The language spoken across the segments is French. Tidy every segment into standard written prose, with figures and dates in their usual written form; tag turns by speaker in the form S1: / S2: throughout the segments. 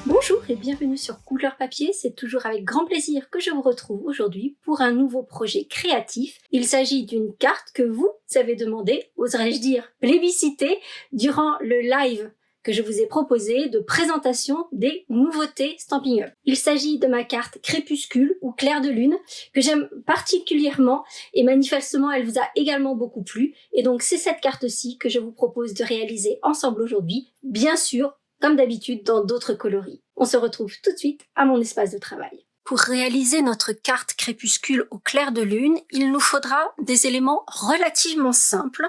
S1: Bonjour et bienvenue sur Couleur Papier, c'est toujours avec grand plaisir que je vous retrouve aujourd'hui pour un nouveau projet créatif. Il s'agit d'une carte que vous avez demandé, oserais-je dire plébiscité, durant le live que je vous ai proposé de présentation des nouveautés Stampin' Up. Il s'agit de ma carte Crépuscule ou Clair de Lune que j'aime particulièrement et manifestement elle vous a également beaucoup plu et donc c'est cette carte-ci que je vous propose de réaliser ensemble aujourd'hui, bien sûr comme d'habitude dans d'autres coloris. On se retrouve tout de suite à mon espace de travail. Pour réaliser notre carte Crépuscule au clair de lune, il nous faudra des éléments relativement simples,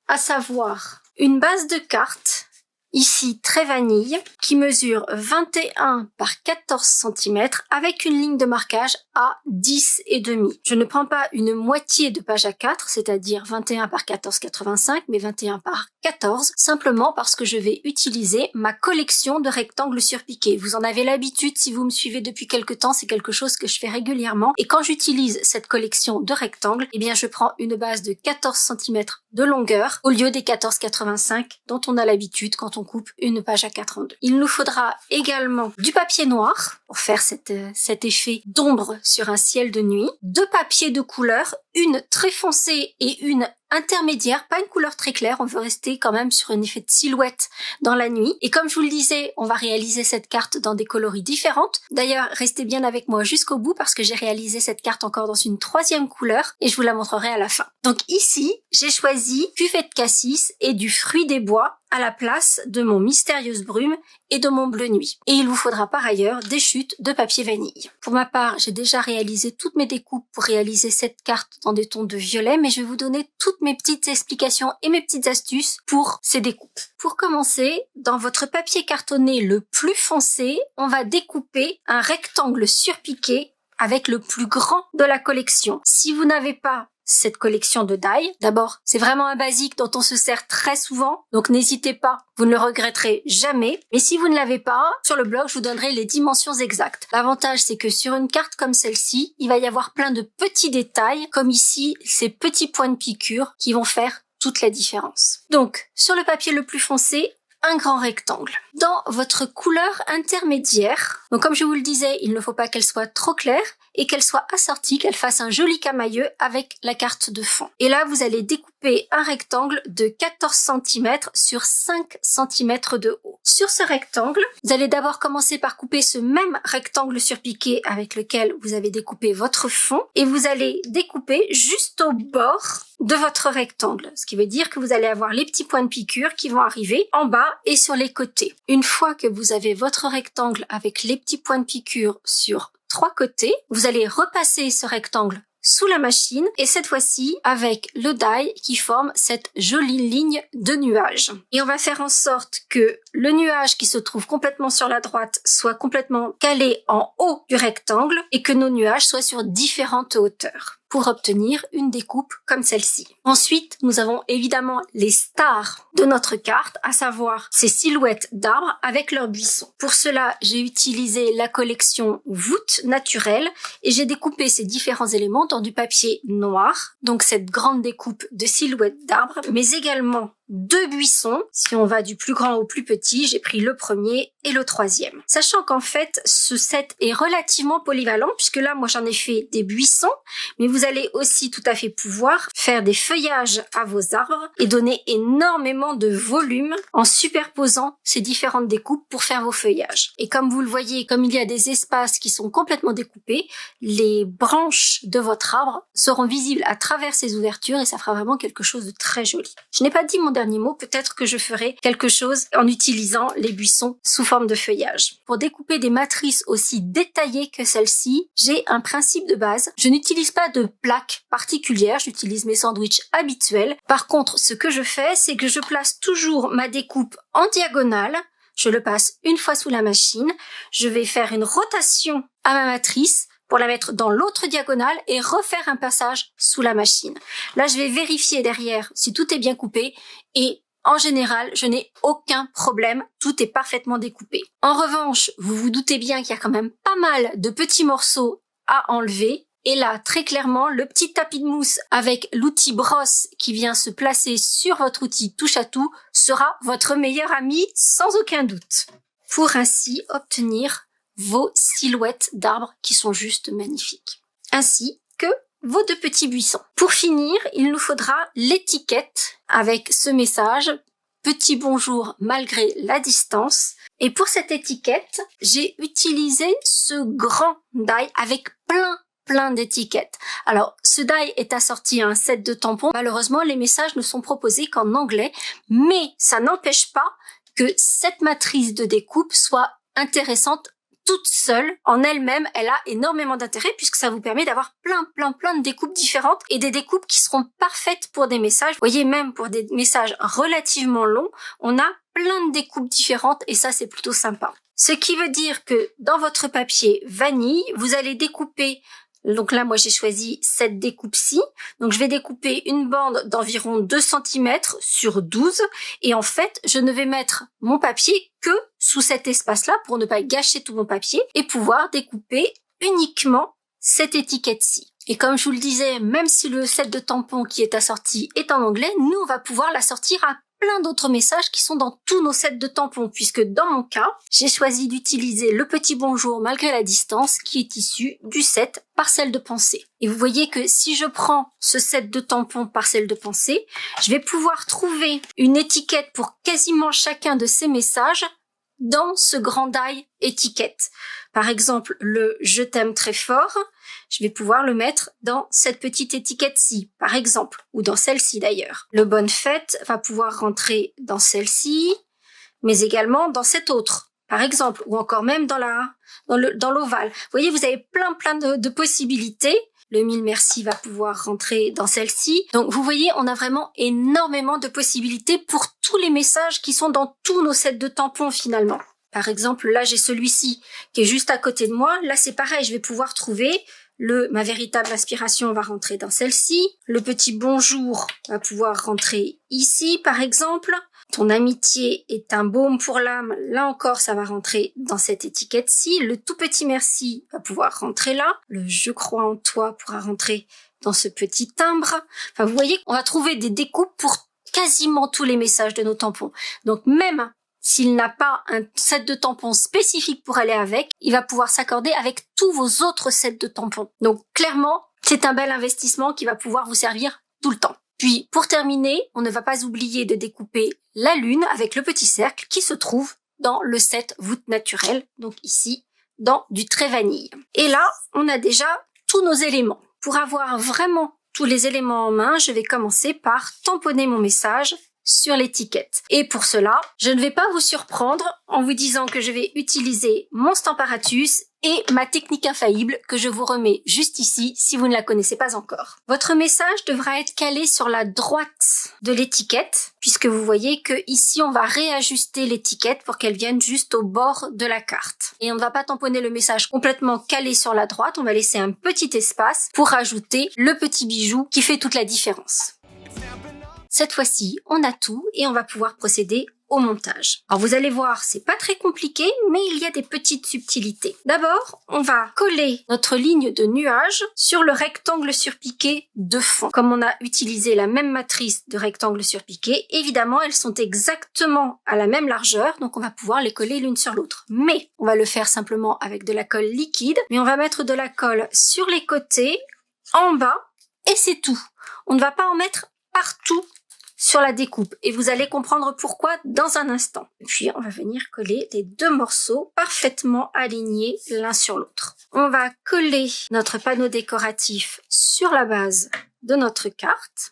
S1: à savoir une base de carte, ici très vanille, qui mesure 21 par 14 cm avec une ligne de marquage à 10,5. Je ne prends pas une moitié de page A4, c'est-à-dire 21 par 14,85, mais 21 par 14, simplement parce que je vais utiliser ma collection de rectangles surpiqués. Vous en avez l'habitude si vous me suivez depuis quelque temps, c'est quelque chose que je fais régulièrement. Et quand j'utilise cette collection de rectangles, eh bien je prends une base de 14 cm de longueur au lieu des 14,85 dont on a l'habitude quand on coupe une page A4 en deux. Il nous faudra également du papier noir pour faire cet effet d'ombre sur un ciel de nuit, deux papiers de couleur, une très foncée et une intermédiaire, pas une couleur très claire, on veut rester quand même sur un effet de silhouette dans la nuit. Et comme je vous le disais, on va réaliser cette carte dans des coloris différentes. D'ailleurs, restez bien avec moi jusqu'au bout parce que j'ai réalisé cette carte encore dans une troisième couleur et je vous la montrerai à la fin. Donc ici, j'ai choisi Cuvette Cassis et du fruit des bois à la place de mon mystérieuse brume et de mon bleu nuit. Et il vous faudra par ailleurs des chutes de papier vanille. Pour ma part, j'ai déjà réalisé toutes mes découpes pour réaliser cette carte dans des tons de violet, mais je vais vous donner toutes mes petites explications et mes petites astuces pour ces découpes. Pour commencer, dans votre papier cartonné le plus foncé, on va découper un rectangle surpiqué avec le plus grand de la collection. Si vous n'avez pas cette collection de die, d'abord, c'est vraiment un basique dont on se sert très souvent, donc n'hésitez pas, vous ne le regretterez jamais. Mais si vous ne l'avez pas, sur le blog, je vous donnerai les dimensions exactes. L'avantage, c'est que sur une carte comme celle-ci, il va y avoir plein de petits détails, comme ici, ces petits points de piqûre qui vont faire toute la différence. Donc, sur le papier le plus foncé, un grand rectangle. Dans votre couleur intermédiaire, donc comme je vous le disais, il ne faut pas qu'elle soit trop claire et qu'elle soit assortie, qu'elle fasse un joli camailleux avec la carte de fond. Et là, vous allez découper un rectangle de 14 cm sur 5 cm de haut. Sur ce rectangle, vous allez d'abord commencer par couper ce même rectangle surpiqué avec lequel vous avez découpé votre fond et vous allez découper juste au bord de votre rectangle, ce qui veut dire que vous allez avoir les petits points de piqûre qui vont arriver en bas et sur les côtés. Une fois que vous avez votre rectangle avec les petits points de piqûre sur 3 côtés, vous allez repasser ce rectangle sous la machine et cette fois-ci avec le die qui forme cette jolie ligne de nuages. Et on va faire en sorte que le nuage qui se trouve complètement sur la droite soit complètement calé en haut du rectangle et que nos nuages soient sur différentes hauteurs pour obtenir une découpe comme celle-ci. Ensuite, nous avons évidemment les stars de notre carte, à savoir ces silhouettes d'arbres avec leurs buissons. Pour cela, j'ai utilisé la collection voûte naturelle et j'ai découpé ces différents éléments dans du papier noir, donc cette grande découpe de silhouettes d'arbres, mais également deux buissons. Si on va du plus grand au plus petit, j'ai pris le premier et le troisième. Sachant qu'en fait, ce set est relativement polyvalent, puisque là, moi, j'en ai fait des buissons, mais vous allez aussi tout à fait pouvoir faire des feuillages à vos arbres et donner énormément de volume en superposant ces différentes découpes pour faire vos feuillages. Et comme vous le voyez, comme il y a des espaces qui sont complètement découpés, les branches de votre arbre seront visibles à travers ces ouvertures et ça fera vraiment quelque chose de très joli. Je n'ai pas dit mon dernier mot, peut-être que je ferai quelque chose en utilisant les buissons sous forme de feuillage. Pour découper des matrices aussi détaillées que celle-ci, j'ai un principe de base. Je n'utilise pas de plaque particulière, j'utilise mes sandwichs habituels. Par contre, ce que je fais, c'est que je place toujours ma découpe en diagonale. Je le passe une fois sous la machine. Je vais faire une rotation à ma matrice pour la mettre dans l'autre diagonale et refaire un passage sous la machine. Là, je vais vérifier derrière si tout est bien coupé et en général, je n'ai aucun problème, tout est parfaitement découpé. En revanche, vous vous doutez bien qu'il y a quand même pas mal de petits morceaux à enlever Et là, très clairement, le petit tapis de mousse avec l'outil brosse qui vient se placer sur votre outil touche à tout sera votre meilleur ami sans aucun doute. Pour ainsi obtenir vos silhouettes d'arbres qui sont juste magnifiques. Ainsi que vos 2 petits buissons. Pour finir, il nous faudra l'étiquette avec ce message « Petit bonjour malgré la distance ». Et pour cette étiquette, j'ai utilisé ce grand die avec plein d'étiquettes. Alors, ce die est assorti à un set de tampons. Malheureusement, les messages ne sont proposés qu'en anglais, mais ça n'empêche pas que cette matrice de découpe soit intéressante toute seule. En elle-même, elle a énormément d'intérêt puisque ça vous permet d'avoir plein de découpes différentes et des découpes qui seront parfaites pour des messages. Vous voyez, même pour des messages relativement longs, on a plein de découpes différentes et ça, c'est plutôt sympa. Ce qui veut dire que dans votre papier vanille, vous allez découper. Donc là, moi, j'ai choisi cette découpe-ci. Donc, je vais découper une bande d'environ 2 cm sur 12. Et en fait, je ne vais mettre mon papier que sous cet espace-là pour ne pas gâcher tout mon papier et pouvoir découper uniquement cette étiquette-ci. Et comme je vous le disais, même si le set de tampons qui est assorti est en anglais, nous, on va pouvoir l'assortir à plein d'autres messages qui sont dans tous nos sets de tampons, puisque dans mon cas, j'ai choisi d'utiliser le petit bonjour malgré la distance qui est issu du set Parcelle de pensée. Et vous voyez que si je prends ce set de tampons Parcelle de pensée, je vais pouvoir trouver une étiquette pour quasiment chacun de ces messages dans ce grand die étiquette. Par exemple, le « Je t'aime très fort », je vais pouvoir le mettre dans cette petite étiquette-ci, par exemple, ou dans celle-ci d'ailleurs. Le « Bonne fête » va pouvoir rentrer dans celle-ci, mais également dans cette autre, par exemple, ou encore même dans l'ovale. Vous voyez, vous avez plein de possibilités. Le « Mille merci » va pouvoir rentrer dans celle-ci. Donc, vous voyez, on a vraiment énormément de possibilités pour tous les messages qui sont dans tous nos sets de tampons finalement. Par exemple, là, j'ai celui-ci qui est juste à côté de moi. Là, c'est pareil, je vais pouvoir trouver ma véritable inspiration va rentrer dans celle-ci. Le petit bonjour va pouvoir rentrer ici, par exemple. Ton amitié est un baume pour l'âme. Là encore, ça va rentrer dans cette étiquette-ci. Le tout petit merci va pouvoir rentrer là. Le je crois en toi pourra rentrer dans ce petit timbre. Enfin, vous voyez, on va trouver des découpes pour quasiment tous les messages de nos tampons. Donc, même s'il n'a pas un set de tampons spécifique pour aller avec, il va pouvoir s'accorder avec tous vos autres sets de tampons. Donc clairement, c'est un bel investissement qui va pouvoir vous servir tout le temps. Puis pour terminer, on ne va pas oublier de découper la lune avec le petit cercle qui se trouve dans le set voûte naturelle, donc ici, dans du trait vanille. Et là, on a déjà tous nos éléments. Pour avoir vraiment tous les éléments en main, je vais commencer par tamponner mon message sur l'étiquette. Et pour cela, je ne vais pas vous surprendre en vous disant que je vais utiliser mon Stamparatus et ma technique infaillible que je vous remets juste ici si vous ne la connaissez pas encore. Votre message devra être calé sur la droite de l'étiquette puisque vous voyez que ici on va réajuster l'étiquette pour qu'elle vienne juste au bord de la carte. Et on ne va pas tamponner le message complètement calé sur la droite, on va laisser un petit espace pour ajouter le petit bijou qui fait toute la différence. Cette fois-ci, on a tout et on va pouvoir procéder au montage. Alors vous allez voir, c'est pas très compliqué, mais il y a des petites subtilités. D'abord, on va coller notre ligne de nuage sur le rectangle surpiqué de fond. Comme on a utilisé la même matrice de rectangle surpiqué, évidemment, elles sont exactement à la même largeur, donc on va pouvoir les coller l'une sur l'autre. Mais on va le faire simplement avec de la colle liquide, mais on va mettre de la colle sur les côtés, en bas, et c'est tout. On ne va pas en mettre partout sur la découpe et vous allez comprendre pourquoi dans un instant. Puis on va venir coller les 2 morceaux parfaitement alignés l'un sur l'autre. On va coller notre panneau décoratif sur la base de notre carte.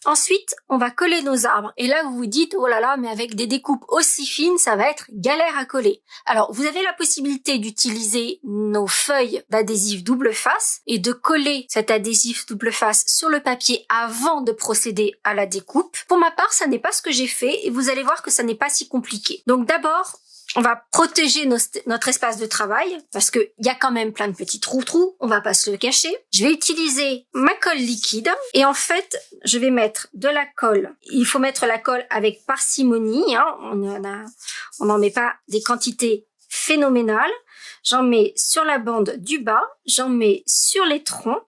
S1: Ensuite, on va coller nos arbres. Et là, vous vous dites, oh là là, mais avec des découpes aussi fines, ça va être galère à coller. Alors, vous avez la possibilité d'utiliser nos feuilles d'adhésif double face et de coller cet adhésif double face sur le papier avant de procéder à la découpe. Pour ma part, ça n'est pas ce que j'ai fait et vous allez voir que ça n'est pas si compliqué. Donc d'abord, on va protéger notre espace de travail parce que il y a quand même plein de petits trous, on va pas se le cacher. Je vais utiliser ma colle liquide et en fait, je vais mettre de la colle. Il faut mettre la colle avec parcimonie, hein. On n'en met pas des quantités phénoménales. j'en mets sur la bande du bas, j'en mets sur les troncs.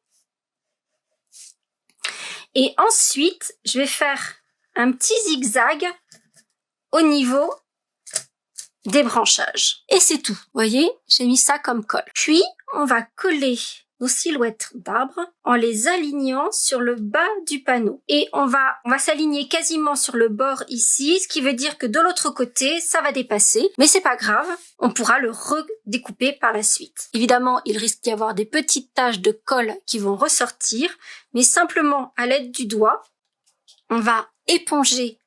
S1: Et ensuite, je vais faire un petit zigzag au niveau des branchages. Et c'est tout. Vous voyez, j'ai mis ça comme colle. Puis, on va coller nos silhouettes d'arbres en les alignant sur le bas du panneau. Et on va s'aligner quasiment sur le bord ici, ce qui veut dire que de l'autre côté, ça va dépasser. Mais c'est pas grave, on pourra le redécouper par la suite. Évidemment, il risque d'y avoir des petites taches de colle qui vont ressortir, mais simplement à l'aide du doigt, on va éponger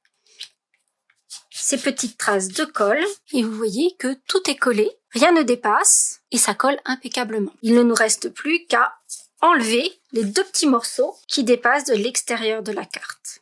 S1: ces petites traces de colle et vous voyez que tout est collé, rien ne dépasse et ça colle impeccablement. Il ne nous reste plus qu'à enlever les 2 petits morceaux qui dépassent de l'extérieur de la carte.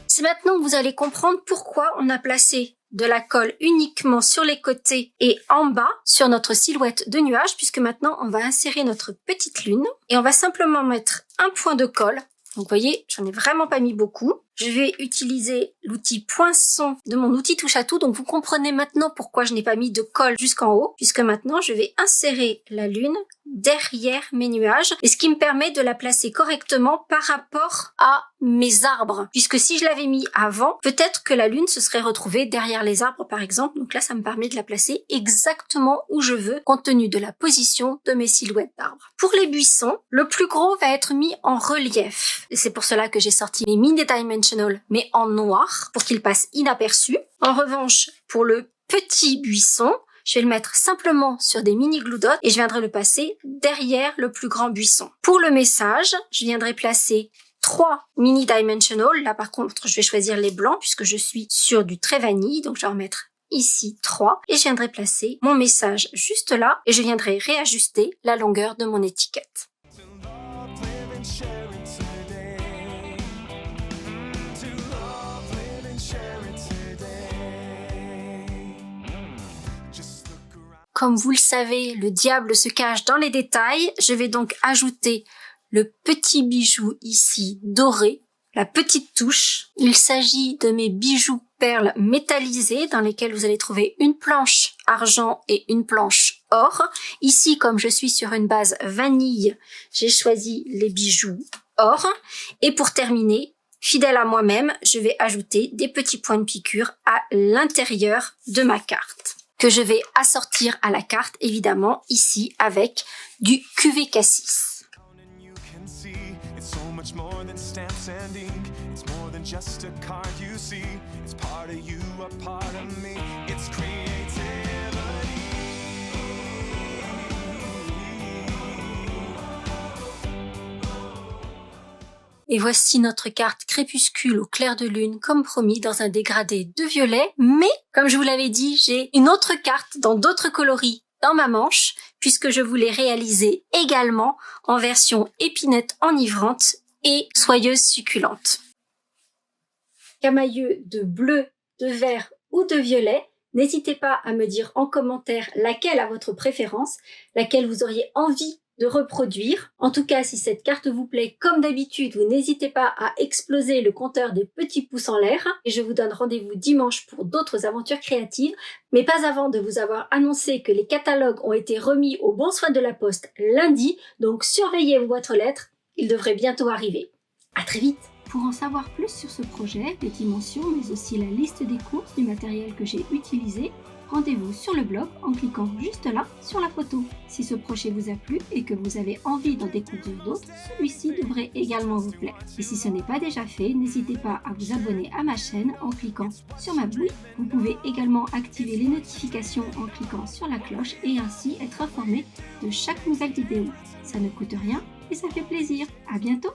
S1: C'est maintenant que vous allez comprendre pourquoi on a placé de la colle uniquement sur les côtés et en bas sur notre silhouette de nuage, puisque maintenant on va insérer notre petite lune et on va simplement mettre un point de colle. Donc vous voyez, j'en ai vraiment pas mis beaucoup. Je vais utiliser l'outil poinçon de mon outil touche à tout. Donc vous comprenez maintenant pourquoi je n'ai pas mis de colle jusqu'en haut, puisque maintenant je vais insérer la lune derrière mes nuages, et ce qui me permet de la placer correctement par rapport à mes arbres. Puisque si je l'avais mis avant, peut-être que la lune se serait retrouvée derrière les arbres par exemple. Donc là, ça me permet de la placer exactement où je veux, compte tenu de la position de mes silhouettes d'arbres. Pour les buissons, le plus gros va être mis en relief. Et c'est pour cela que j'ai sorti mes mini dimensional, mais en noir, pour qu'il passe inaperçu. En revanche, pour le petit buisson, je vais le mettre simplement sur des mini glue dots et je viendrai le passer derrière le plus grand buisson. Pour le message, je viendrai placer 3 mini dimensional. Là par contre, je vais choisir les blancs puisque je suis sur du très vanille, donc je vais en mettre ici 3 et je viendrai placer mon message juste là et je viendrai réajuster la longueur de mon étiquette. Comme vous le savez, le diable se cache dans les détails. Je vais donc ajouter le petit bijou ici doré, la petite touche. Il s'agit de mes bijoux perles métallisées dans lesquels vous allez trouver une planche argent et une planche or. Ici, comme je suis sur une base vanille, j'ai choisi les bijoux or. Et pour terminer, fidèle à moi-même, je vais ajouter des petits points de piqûre à l'intérieur de ma carte, que je vais assortir à la carte, évidemment, ici, avec du QV Cassis. Et voici notre carte crépuscule au clair de lune, comme promis, dans un dégradé de violet. Mais, comme je vous l'avais dit, j'ai une autre carte dans d'autres coloris dans ma manche, puisque je voulais réaliser également en version épinette enivrante et soyeuse succulente. Camailleux de bleu, de vert ou de violet, n'hésitez pas à me dire en commentaire laquelle a votre préférence, laquelle vous auriez envie de reproduire. En tout cas, si cette carte vous plaît, comme d'habitude, vous n'hésitez pas à exploser le compteur des petits pouces en l'air. Et je vous donne rendez-vous dimanche pour d'autres aventures créatives, mais pas avant de vous avoir annoncé que les catalogues ont été remis au bon soin de la poste lundi, donc surveillez vos boîtes aux lettres, ils devraient bientôt arriver. À très vite! Pour en savoir plus sur ce projet, les dimensions, mais aussi la liste des courses du matériel que j'ai utilisé, rendez-vous sur le blog en cliquant juste là sur la photo. Si ce projet vous a plu et que vous avez envie d'en découvrir d'autres, celui-ci devrait également vous plaire. Et si ce n'est pas déjà fait, n'hésitez pas à vous abonner à ma chaîne en cliquant sur ma bouille. Vous pouvez également activer les notifications en cliquant sur la cloche et ainsi être informé de chaque nouvelle vidéo. Ça ne coûte rien et ça fait plaisir. À bientôt!